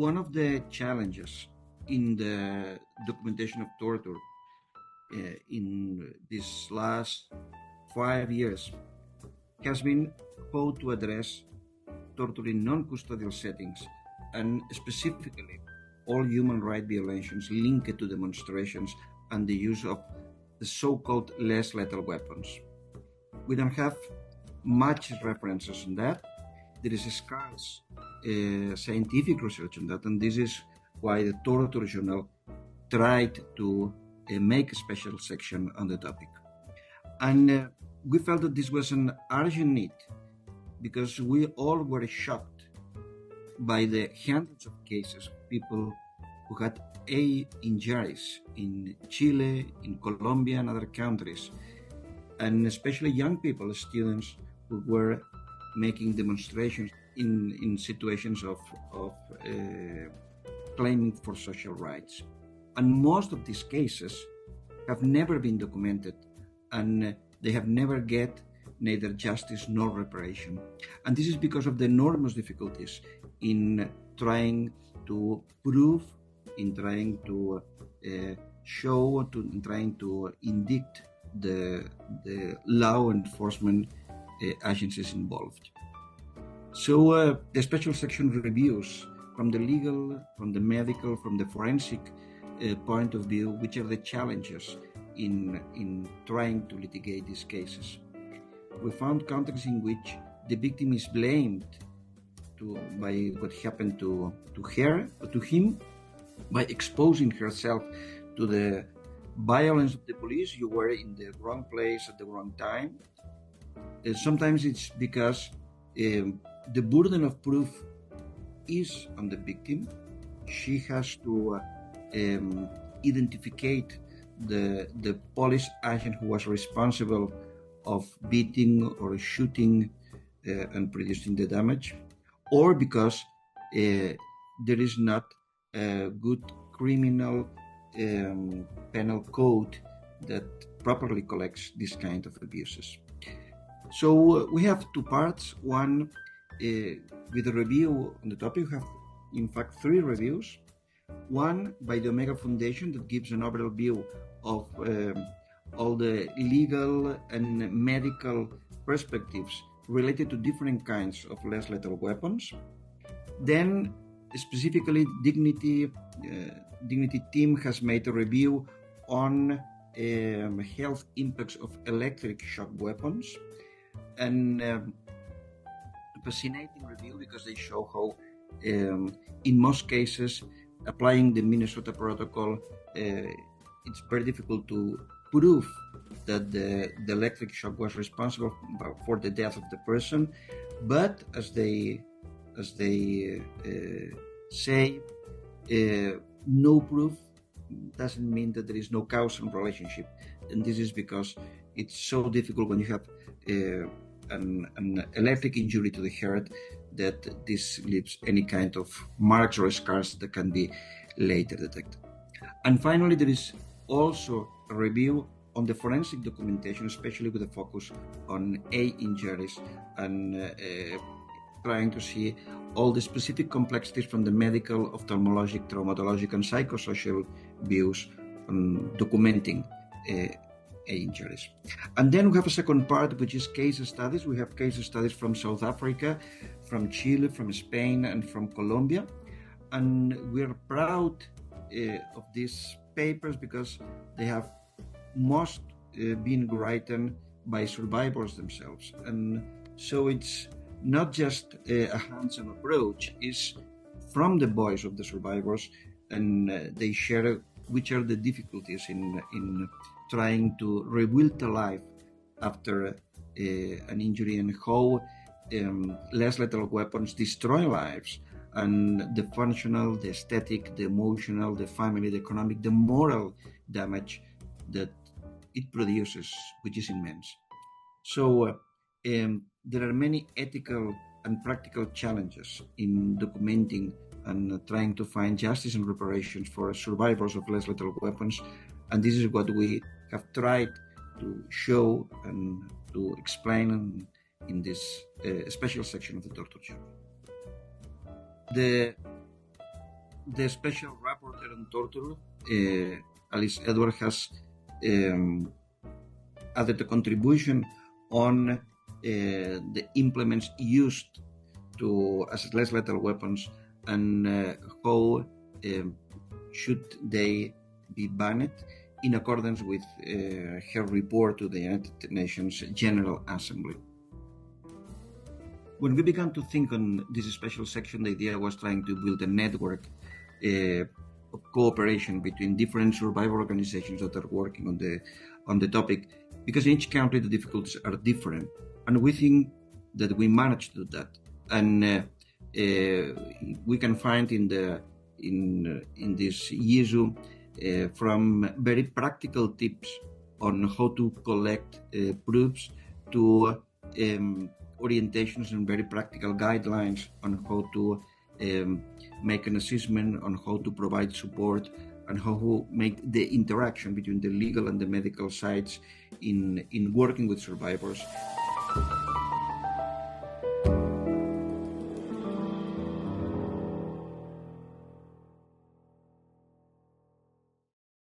one of the challenges in the documentation of torture in these last 5 years has been how to address torture in non-custodial settings, and specifically all human rights violations linked to demonstrations and the use of the so-called less lethal weapons. We don't have much references on that. There is a scarce scientific research on that, and this is why the Torture Journal tried to make a special section on the topic. And we felt that this was an urgent need because we all were shocked by the hundreds of cases of people who had injuries in Chile, in Colombia, and other countries, and especially young people, students who were making demonstrations in situations of claiming for social rights. And most of these cases have never been documented, and they have never get neither justice nor reparation. And this is because of the enormous difficulties in trying to prove, in trying to show, in trying to indict the law enforcement agencies involved. So the special section reviews from the legal, from the medical, from the forensic point of view, which are the challenges in trying to litigate these cases. We found contexts in which the victim is blamed by what happened to her or to him, by exposing herself to the violence of the police. You were in the wrong place at the wrong time. Sometimes it's because the burden of proof is on the victim. She has to identify the police agent who was responsible of beating or shooting and producing the damage, or because there is not a good criminal penal code that properly collects this kind of abuses. So we have two parts. One, with a review on the topic, we have in fact 3 reviews. One by the Omega Foundation that gives an overall view of all the legal and medical perspectives related to different kinds of less lethal weapons. Then specifically Dignity team has made a review on health impacts of electric shock weapons, and a fascinating review because they show how in most cases applying the Minnesota Protocol it's very difficult to prove that the electric shock was responsible for the death of the person, but as they say, no proof doesn't mean that there is no causal relationship, and this is because it's so difficult when you have an electric injury to the heart that this leaves any kind of marks or scars that can be later detected. And finally, there is also a review on the forensic documentation, especially with a focus on injuries and trying to see all the specific complexities from the medical, ophthalmologic, traumatologic, and psychosocial views on documenting injuries. And then we have a second part, which is case studies. We have case studies from South Africa, from Chile, from Spain, and from Colombia. And we're proud of these papers because they have most been written by survivors themselves. And so it's not just a hands-on approach, it's from the voice of the survivors, and they share which are the difficulties in trying to rebuild a life after an injury, and how less lethal weapons destroy lives, and the functional, the aesthetic, the emotional, the family, the economic, the moral damage that it produces, which is immense. So there are many ethical and practical challenges in documenting and trying to find justice and reparations for survivors of less lethal weapons. And this is what we have tried to show and to explain in this special section of the Torture Journal. The the special rapporteur on torture, Alice Edward, has added a contribution on the implements used to as less lethal weapons and how should they be banned in accordance with her report to the United Nations General Assembly. When we began to think on this special section, the idea was trying to build a network of cooperation between different survivor organizations that are working on the topic, because in each country the difficulties are different, and we think that we managed to do that. And we can find in this issue from very practical tips on how to collect proofs to orientations and very practical guidelines on how to make an assessment, on how to provide support, and how to make the interaction between the legal and the medical sides in working with survivors.